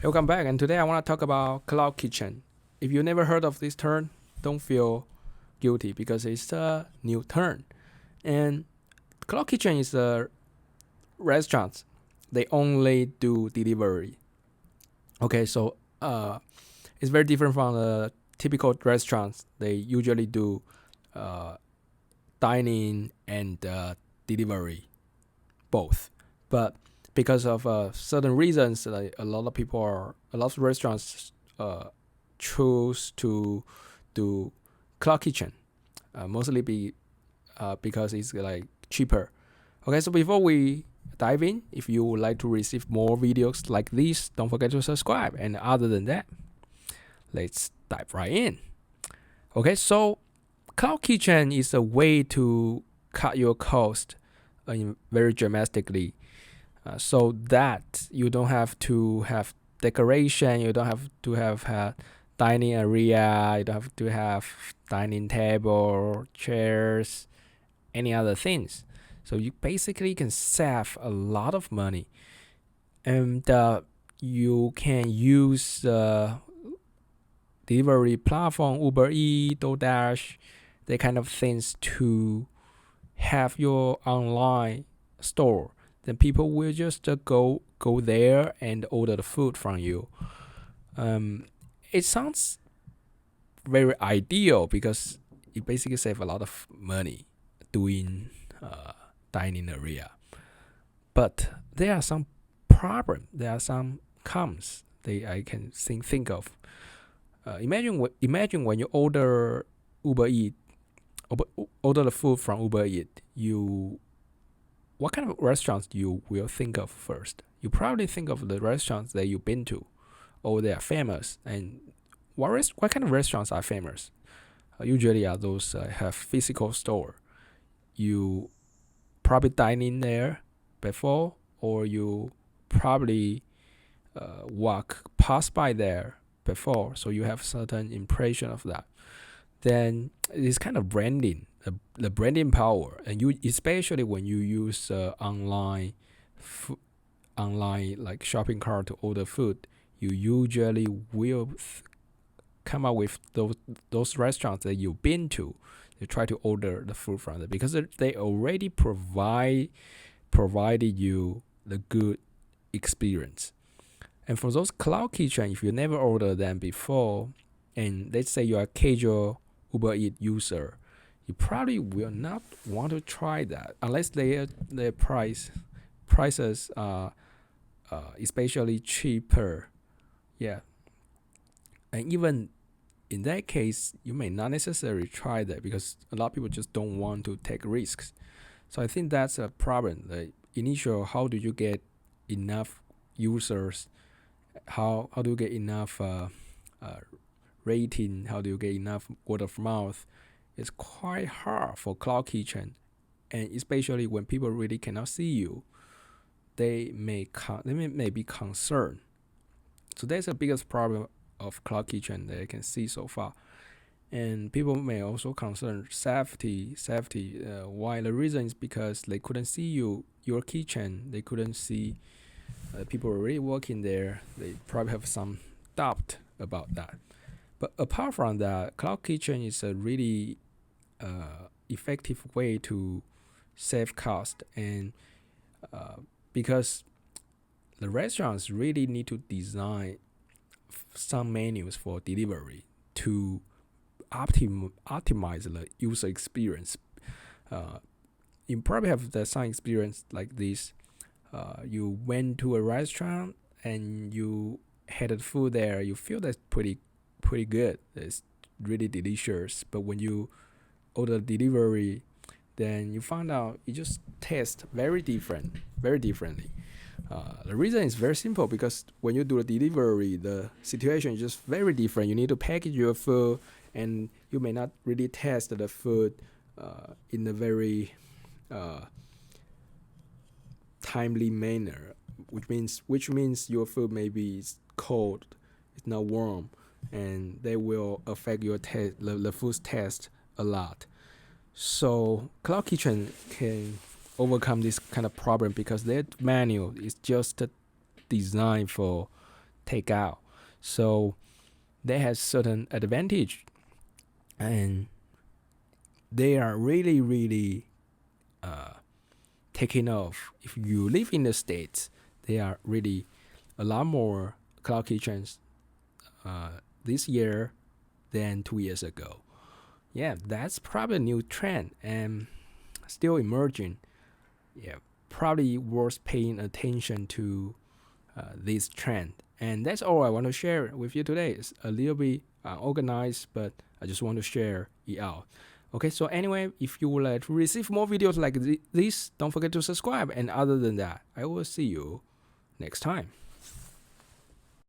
Welcome back, and today I want to talk about cloud kitchen. If you never heard of this term, don't feel guilty because it's a new term. And cloud kitchen is a restaurant. They only do delivery. Okay, so it's very different from the typical restaurants. They usually do uh, dining and delivery both. But because of certain reasons, like a lot of restaurants choose to do cloud kitchen, because it's like cheaper. Okay, so before we dive in, if you would like to receive more videos like this, don't forget to subscribe. And other than that, let's dive right in. Okay, so cloud kitchen is a way to cut your cost very dramatically, so that you don't have to have decoration, you don't have to have dining area, you don't have to have dining table, chairs, any other things. So you basically can save a lot of money, and you can use delivery platform Uber Eats, DoorDash, that kind of things to have your online store. Then people will just go there and order the food from you. Um, it sounds very ideal because it basically save a lot of money doing dining area. But there are some problems. There are some cons that I can think of. Imagine when you Uber Eat order the food from Uber Eat. You What kind of restaurants you will think of first? You probably think of the restaurants that you've been to, or they are famous. And what kind of restaurants are famous? Usually are those have physical store. You probably dine in there before, or you probably walk past by there before, so you have certain impression of that. Then it's kind of branding, the branding power, and you especially when you use online like shopping cart to order food, you usually will come up with those restaurants that you've been to. You try to order the food from them because they already provided you the good experience. And for those cloud kitchen, if you never ordered them before, and let's say you're a casual Uber Eats user, you probably will not want to try that unless their prices are especially cheaper. Yeah, and even in that case, you may not necessarily try that because a lot of people just don't want to take risks. So I think that's a problem. The initial, how do you get enough users? How do you get enough uh, rating? How do you get enough word of mouth? It's quite hard for cloud kitchen, and especially when people really cannot see you, they may be concerned. So that's the biggest problem of cloud kitchen that I can see so far. And people may also concern safety. Why? The reason is because they couldn't see your kitchen. They couldn't see people already working there. They probably have some doubt about that. But apart from that, cloud kitchen is a really effective way to save cost, and because the restaurants really need to design some menus for delivery to optimize the user experience. Uh, you probably have some experience like this. You went to a restaurant and you had the food there. You feel that's pretty good. It's really delicious. But when you order delivery, then you find out it just tastes very differently. The reason is very simple because when you do a delivery, the situation is just very different. You need to package your food, and you may not really test the food in a very uh, timely manner, which means your food may be cold, it's not warm, and they will affect the food's taste a lot. So Cloud Kitchen can overcome this kind of problem because their menu is just designed for take out. So they have certain advantage, and they are really taking off. If you live in the States, they are really a lot more cloud kitchens this year than 2 years ago. Yeah, that's probably a new trend and still emerging. Yeah, probably worth paying attention to this trend. And that's all I want to share with you today. It's a little bit organized, but I just want to share it out. Okay, so anyway, if you would like to receive more videos like this, don't forget to subscribe. And other than that, I will see you next time.